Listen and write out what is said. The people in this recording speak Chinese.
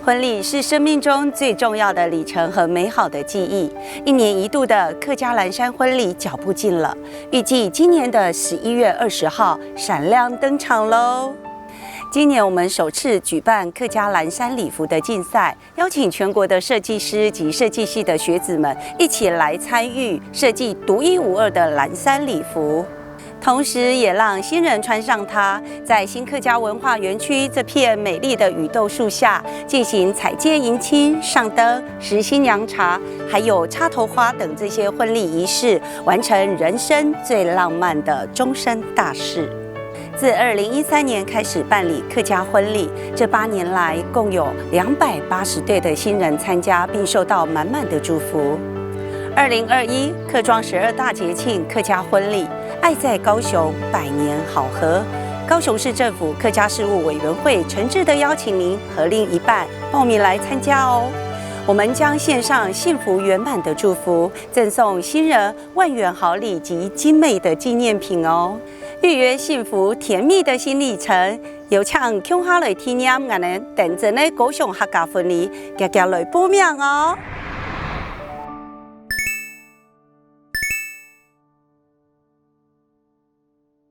婚礼是生命中最重要的里程和美好的记忆。1年1度的客家蓝山婚礼脚步近了，预计今年的11月20号闪亮登场喽。今年我们首次举办客家蓝山礼服的竞赛，邀请全国的设计师及设计系的学子们一起来参与设计独一无二的蓝山礼服。同时，也让新人穿上它，在新客家文化园区这片美丽的雨豆树下，进行彩戒迎亲、上灯、食新娘茶，还有插头花等这些婚礼仪式，完成人生最浪漫的终身大事。自2013年开始办理客家婚礼，这8年来共有280对的新人参加，并受到满满的祝福。2021客庄12大节庆客家婚礼，爱在高雄，100年好合。高雄市政府客家事务委员会诚挚地邀请您和另一半报名来参加哦。我们将献上幸福圆满的祝福，赠送新人万元好礼及精美的纪念品哦。预约幸福甜蜜的新里程，有请共下来体验我们等阵的高雄客家婚礼，家家来报名哦。